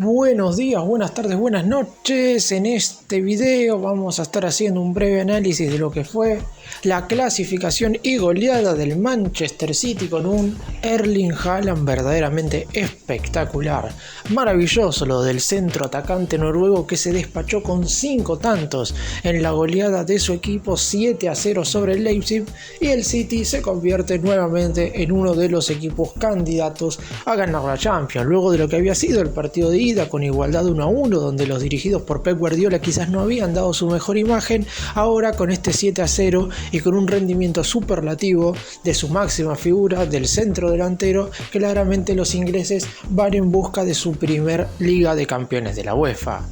Buenos días, buenas tardes, buenas noches. En este video vamos a estar haciendo un breve análisis de lo que fue la clasificación y goleada del Manchester City con un Erling Haaland verdaderamente espectacular. Maravilloso lo del centro atacante noruego que se despachó con 5 tantos en la goleada de su equipo 7-0 sobre el Leipzig, y el City se convierte nuevamente en uno de los equipos candidatos a ganar la Champions, luego de lo que había sido el partido de ida con igualdad 1-1, donde los dirigidos por Pep Guardiola quizás no habían dado su mejor imagen. Ahora con este 7-0 y con un rendimiento superlativo de su máxima figura, del centro delantero, claramente los ingleses van en busca de su primer Liga de Campeones de la UEFA.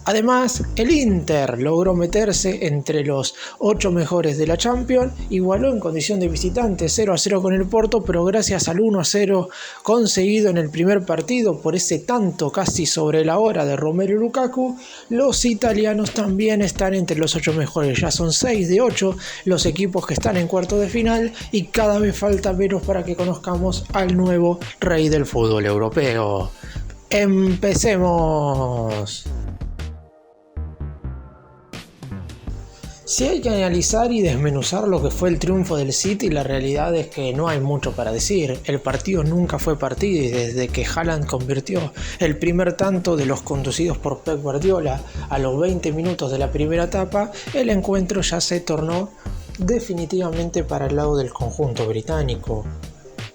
Además, el Inter logró meterse entre los 8 mejores de la Champions, igualó en condición de visitante 0-0 con el Porto, pero gracias al 1-0 conseguido en el primer partido por ese tanto casi sobre la hora de Romelu Lukaku, los italianos también están entre los 8 mejores. Ya son 6 de 8 los equipos que están en cuartos de final, y cada vez falta menos para que conozcamos al nuevo rey del fútbol europeo. ¡Empecemos! Si hay que analizar y desmenuzar lo que fue el triunfo del City, la realidad es que no hay mucho para decir. El partido nunca fue partido, y desde que Haaland convirtió el primer tanto de los conducidos por Pep Guardiola a los 20 minutos de la primera etapa, el encuentro ya se tornó definitivamente para el lado del conjunto británico.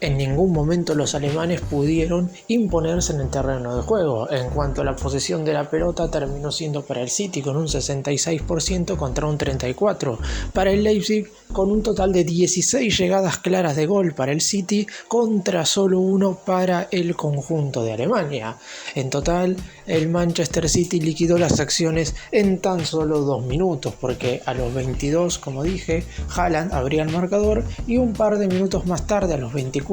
En ningún momento los alemanes pudieron imponerse en el terreno de juego. En cuanto a la posesión de la pelota, terminó siendo para el City con un 66% contra un 34%. Para el Leipzig, con un total de 16 llegadas claras de gol para el City contra solo 1 para el conjunto de Alemania. En total, el Manchester City liquidó las acciones en tan solo 2 minutos, porque a los 22, como dije, Haaland abría el marcador, y un par de minutos más tarde, a los 24,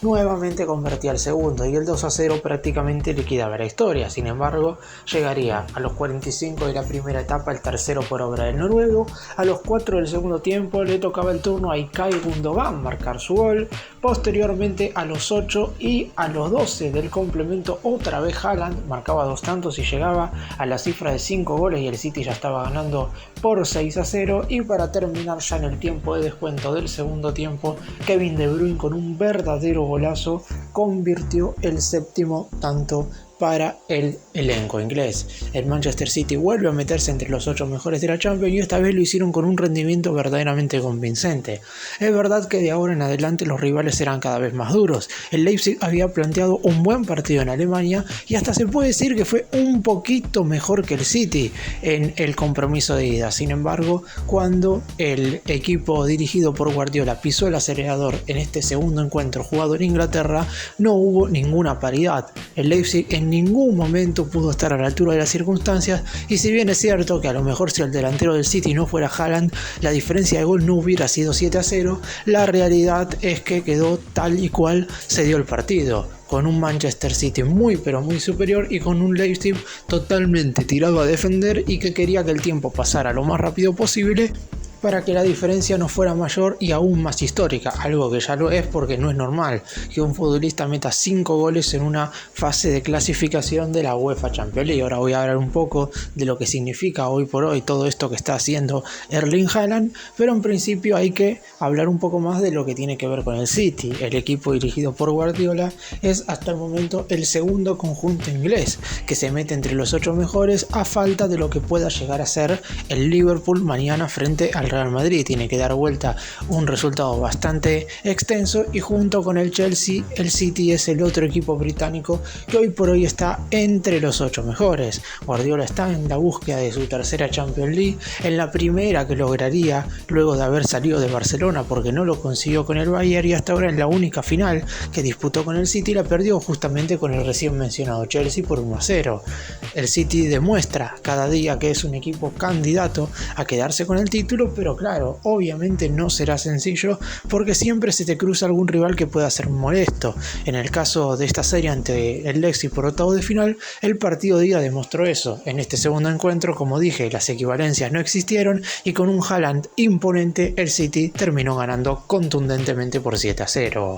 nuevamente convertía el segundo, y el 2-0 prácticamente liquidaba la historia. Sin embargo, llegaría a los 45 de la primera etapa el tercero por obra del noruego. A los 4 del segundo tiempo le tocaba el turno a Ilkay Gundogan marcar su gol. Posteriormente, a los 8 y a los 12 del complemento, otra vez Haaland marcaba 2 tantos y llegaba a la cifra de 5 goles, y el City ya estaba ganando por 6-0. Y para terminar, ya en el tiempo de descuento del segundo tiempo, Kevin De Bruyne con un verdadero golazo convirtió el séptimo tanto para el elenco inglés. El Manchester City vuelve a meterse entre los 8 mejores de la Champions, y esta vez lo hicieron con un rendimiento verdaderamente convincente. Es verdad que de ahora en adelante los rivales serán cada vez más duros. El Leipzig había planteado un buen partido en Alemania, y hasta se puede decir que fue un poquito mejor que el City en el compromiso de ida. Sin embargo, cuando el equipo dirigido por Guardiola pisó el acelerador en este segundo encuentro jugado en Inglaterra, no hubo ninguna paridad. El Leipzig en ningún momento pudo estar a la altura de las circunstancias, y si bien es cierto que a lo mejor si el delantero del City no fuera Haaland, la diferencia de gol no hubiera sido 7-0, la realidad es que quedó tal y cual se dio el partido, con un Manchester City muy pero muy superior, y con un Leipzig totalmente tirado a defender y que quería que el tiempo pasara lo más rápido posible para que la diferencia no fuera mayor y aún más histórica, algo que ya lo es, porque no es normal que un futbolista meta 5 goles en una fase de clasificación de la UEFA Champions League. Ahora voy a hablar un poco de lo que significa hoy por hoy todo esto que está haciendo Erling Haaland, pero en principio hay que hablar un poco más de lo que tiene que ver con el City. El equipo dirigido por Guardiola es hasta el momento el segundo conjunto inglés que se mete entre los 8 mejores, a falta de lo que pueda llegar a ser el Liverpool mañana frente al Real Madrid. Tiene que dar vuelta un resultado bastante extenso, y junto con el Chelsea, el City es el otro equipo británico que hoy por hoy está entre los 8 mejores. Guardiola está en la búsqueda de su tercera Champions League, en la primera que lograría luego de haber salido de Barcelona, porque no lo consiguió con el Bayern, y hasta ahora en la única final que disputó con el City la perdió justamente con el recién mencionado Chelsea por 1-0. El City demuestra cada día que es un equipo candidato a quedarse con el título, pero claro, obviamente no será sencillo, porque siempre se te cruza algún rival que pueda ser molesto. En el caso de esta serie ante el Leipzig por octavos de final, el partido de ida demostró eso. En este segundo encuentro, como dije, las equivalencias no existieron, y con un Haaland imponente, el City terminó ganando contundentemente por 7-0.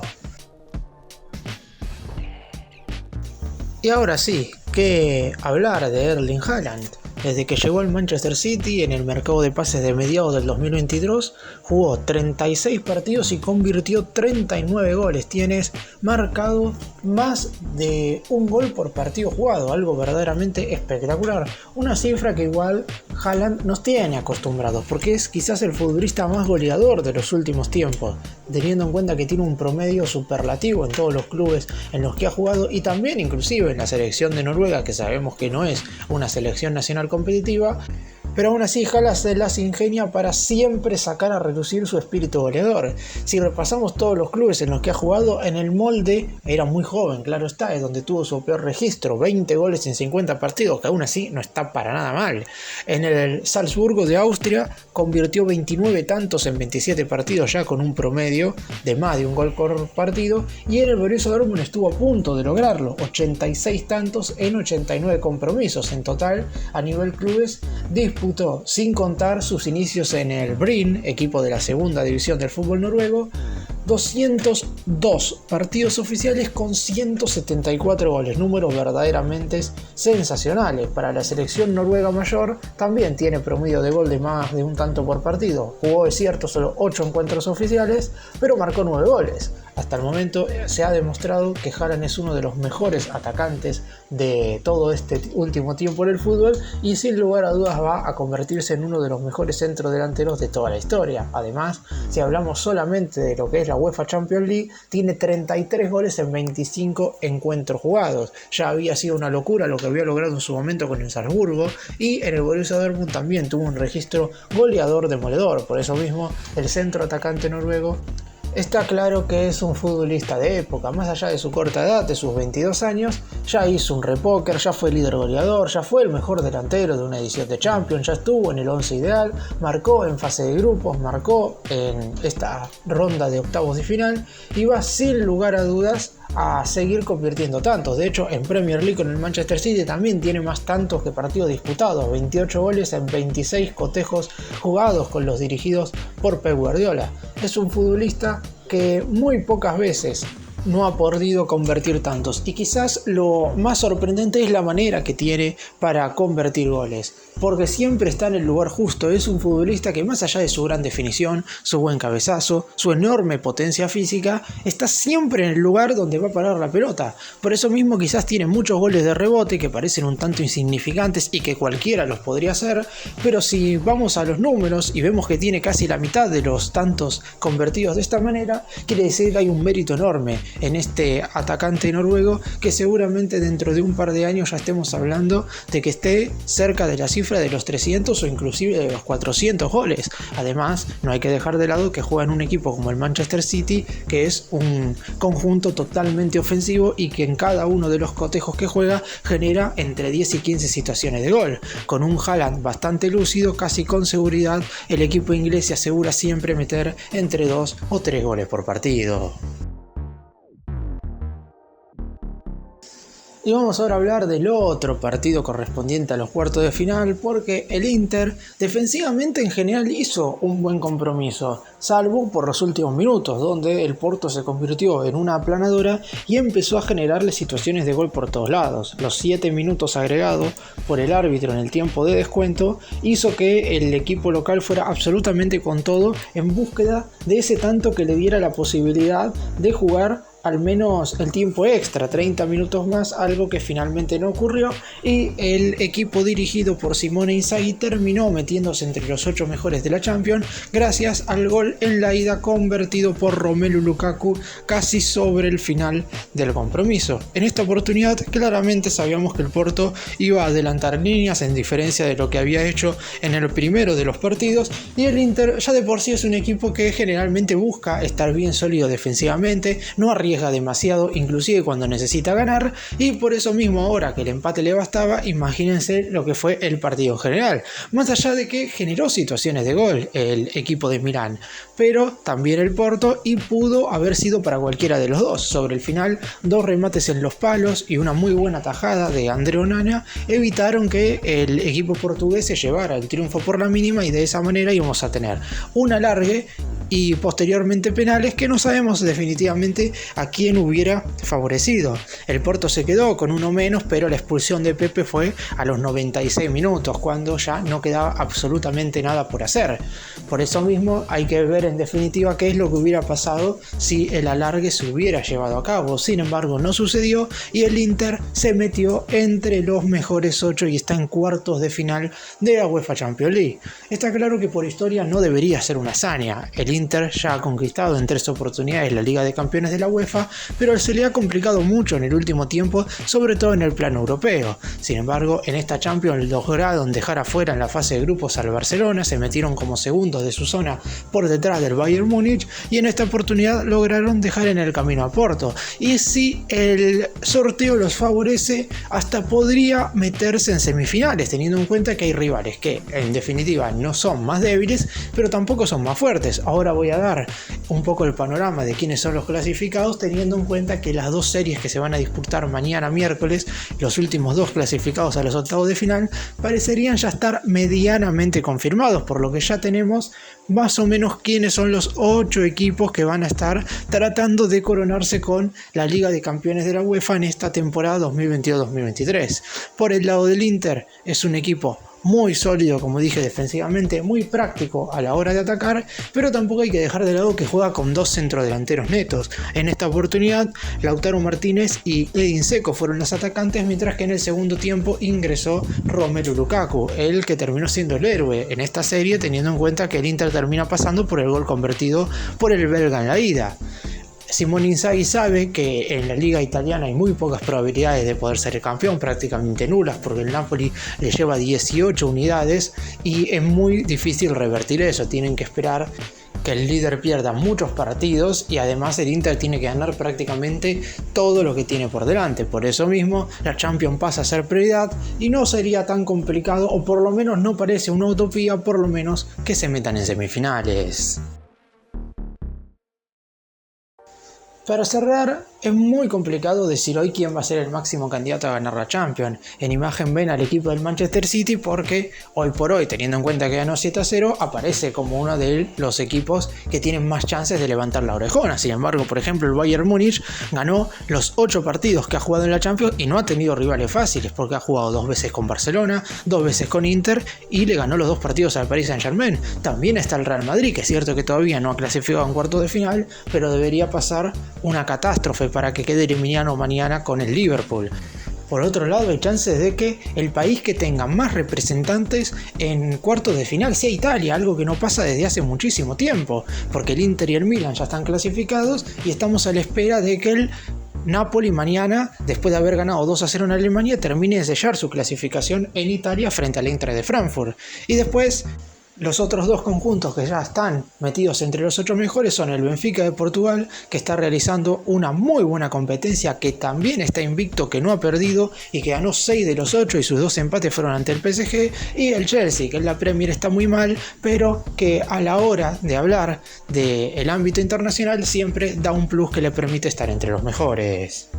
Y ahora sí, que hablar de Erling Haaland. Desde que llegó al Manchester City en el mercado de pases de mediados del 2022, jugó 36 partidos y convirtió 39 goles. Tienes marcado más de un gol por partido jugado, algo verdaderamente espectacular. Una cifra que igual Haaland nos tiene acostumbrados, porque es quizás el futbolista más goleador de los últimos tiempos, teniendo en cuenta que tiene un promedio superlativo en todos los clubes en los que ha jugado y también inclusive en la selección de Noruega, que sabemos que no es una selección nacional competitiva, pero aún así Haaland se las ingenia para siempre sacar a relucir su espíritu goleador. Si repasamos todos los clubes en los que ha jugado, en el molde era muy joven, claro está, es donde tuvo su peor registro, 20 goles en 50 partidos, que aún así no está para nada mal. En el Salzburgo de Austria convirtió 29 tantos en 27 partidos, ya con un promedio de más de un gol por partido, y en el Borussia Dortmund estuvo a punto de lograrlo, 86 tantos en 89 compromisos. En total, a nivel clubes, disputó, sin contar sus inicios en el Bryne, equipo de la segunda división del fútbol noruego, 202 partidos oficiales con 174 goles, números verdaderamente sensacionales. Para la selección noruega mayor también tiene promedio de gol de más de un tanto por partido. Jugó, es cierto, solo 8 encuentros oficiales, pero marcó 9 goles. Hasta el momento se ha demostrado que Haaland es uno de los mejores atacantes de todo este último tiempo en el fútbol y sin lugar a dudas va a convertirse en uno de los mejores centrodelanteros de toda la historia. Además, si hablamos solamente de lo que es la UEFA Champions League, tiene 33 goles en 25 encuentros jugados. Ya había sido una locura lo que había logrado en su momento con el Salzburgo, y en el Borussia Dortmund también tuvo un registro goleador demoledor. Por eso mismo el centro atacante noruego está claro que es un futbolista de época. Más allá de su corta edad, de sus 22 años, ya hizo un repóker, ya fue líder goleador, ya fue el mejor delantero de una edición de Champions, ya estuvo en el 11 ideal, marcó en fase de grupos, marcó en esta ronda de octavos de final y va sin lugar a dudas a seguir convirtiendo tantos. De hecho, en Premier League con el Manchester City también tiene más tantos que partidos disputados, 28 goles en 26 cotejos jugados con los dirigidos por Pep Guardiola. Es un futbolista que muy pocas veces no ha podido convertir tantos, y quizás lo más sorprendente es la manera que tiene para convertir goles, porque siempre está en el lugar justo. Es un futbolista que, más allá de su gran definición, su buen cabezazo, su enorme potencia física, está siempre en el lugar donde va a parar la pelota. Por eso mismo quizás tiene muchos goles de rebote que parecen un tanto insignificantes y que cualquiera los podría hacer, pero si vamos a los números y vemos que tiene casi la mitad de los tantos convertidos de esta manera, quiere decir que hay un mérito enorme en este atacante noruego, que seguramente dentro de un par de años ya estemos hablando de que esté cerca de la cifra de los 300 o inclusive de los 400 goles. Además, no hay que dejar de lado que juega en un equipo como el Manchester City, que es un conjunto totalmente ofensivo y que en cada uno de los cotejos que juega genera entre 10 y 15 situaciones de gol. Con un Haaland bastante lúcido, casi con seguridad, el equipo inglés se asegura siempre meter entre 2 o 3 goles por partido. Y vamos ahora a hablar del otro partido correspondiente a los cuartos de final, porque el Inter defensivamente en general hizo un buen compromiso, salvo por los últimos minutos, donde el Porto se convirtió en una aplanadora y empezó a generarle situaciones de gol por todos lados. Los 7 minutos agregados por el árbitro en el tiempo de descuento hizo que el equipo local fuera absolutamente con todo en búsqueda de ese tanto que le diera la posibilidad de jugar al menos el tiempo extra, 30 minutos más, algo que finalmente no ocurrió, y el equipo dirigido por Simone Inzaghi terminó metiéndose entre los 8 mejores de la Champions gracias al gol en la ida convertido por Romelu Lukaku casi sobre el final del compromiso. En esta oportunidad claramente sabíamos que el Porto iba a adelantar líneas en diferencia de lo que había hecho en el primero de los partidos, y el Inter ya de por sí es un equipo que generalmente busca estar bien sólido defensivamente, no arriesga demasiado, inclusive cuando necesita ganar, y por eso mismo ahora que el empate le bastaba, imagínense lo que fue el partido en general, más allá de que generó situaciones de gol el equipo de Milán, pero también el Porto, y pudo haber sido para cualquiera de los dos. Sobre el final, 2 remates en los palos y una muy buena tajada de André Onana evitaron que el equipo portugués se llevara el triunfo por la mínima, y de esa manera íbamos a tener un alargue y posteriormente penales que no sabemos definitivamente a quién hubiera favorecido. El Porto se quedó con uno menos, pero la expulsión de Pepe fue a los 96 minutos, cuando ya no quedaba absolutamente nada por hacer. Por eso mismo hay que ver en definitiva qué es lo que hubiera pasado si el alargue se hubiera llevado a cabo. Sin embargo, no sucedió y el Inter se metió entre los mejores 8 y está en cuartos de final de la UEFA Champions League. Está claro que por historia no debería ser una hazaña. El Inter ya ha conquistado en 3 oportunidades la Liga de Campeones de la UEFA, pero se le ha complicado mucho en el último tiempo, sobre todo en el plano europeo. Sin embargo, en esta Champions lograron dejar afuera en la fase de grupos al Barcelona, se metieron como segundos de su zona por detrás del Bayern Múnich y en esta oportunidad lograron dejar en el camino a Porto. Y si el sorteo los favorece, hasta podría meterse en semifinales, teniendo en cuenta que hay rivales que en definitiva no son más débiles, pero tampoco son más fuertes. Ahora voy a dar un poco el panorama de quiénes son los clasificados, teniendo en cuenta que las 2 series que se van a disputar mañana miércoles, los últimos 2 clasificados a los octavos de final, parecerían ya estar medianamente confirmados, por lo que ya tenemos más o menos quiénes son los 8 equipos que van a estar tratando de coronarse con la Liga de Campeones de la UEFA en esta temporada 2022-2023. Por el lado del Inter, es un equipo muy sólido, como dije, defensivamente, muy práctico a la hora de atacar, pero tampoco hay que dejar de lado que juega con 2 centrodelanteros netos. En esta oportunidad, Lautaro Martínez y Edin Dzeko fueron los atacantes, mientras que en el segundo tiempo ingresó Romelu Lukaku, el que terminó siendo el héroe en esta serie, teniendo en cuenta que el Inter termina pasando por el gol convertido por el belga en la ida. Simone Inzaghi sabe que en la liga italiana hay muy pocas probabilidades de poder ser el campeón, prácticamente nulas, porque el Napoli le lleva 18 unidades y es muy difícil revertir eso. Tienen que esperar que el líder pierda muchos partidos y además el Inter tiene que ganar prácticamente todo lo que tiene por delante. Por eso mismo la Champions pasa a ser prioridad y no sería tan complicado, o por lo menos no parece una utopía, por lo menos que se metan en semifinales. Para cerrar, es muy complicado decir hoy quién va a ser el máximo candidato a ganar la Champions. En imagen ven al equipo del Manchester City porque hoy por hoy, teniendo en cuenta que ganó 7-0, aparece como uno de los equipos que tienen más chances de levantar la orejona. Sin embargo, por ejemplo, el Bayern Múnich ganó los 8 partidos que ha jugado en la Champions y no ha tenido rivales fáciles, porque ha jugado 2 veces con Barcelona, 2 veces con Inter y le ganó los 2 partidos al Paris Saint-Germain. También está el Real Madrid, que es cierto que todavía no ha clasificado en cuartos de final, pero debería pasar una catástrofe para que quede eliminado mañana con el Liverpool. Por otro lado, hay chances de que el país que tenga más representantes en cuartos de final sea Italia, algo que no pasa desde hace muchísimo tiempo, porque el Inter y el Milan ya están clasificados y estamos a la espera de que el Napoli mañana, después de haber ganado 2-0 en Alemania, termine de sellar su clasificación en Italia frente al Eintracht de Frankfurt. Y después, los otros 2 conjuntos que ya están metidos entre los 8 mejores son el Benfica de Portugal, que está realizando una muy buena competencia, que también está invicto, que no ha perdido y que ganó 6 de los 8 y sus 2 empates fueron ante el PSG, y el Chelsea, que en la Premier está muy mal, pero que a la hora de hablar del ámbito internacional siempre da un plus que le permite estar entre los mejores.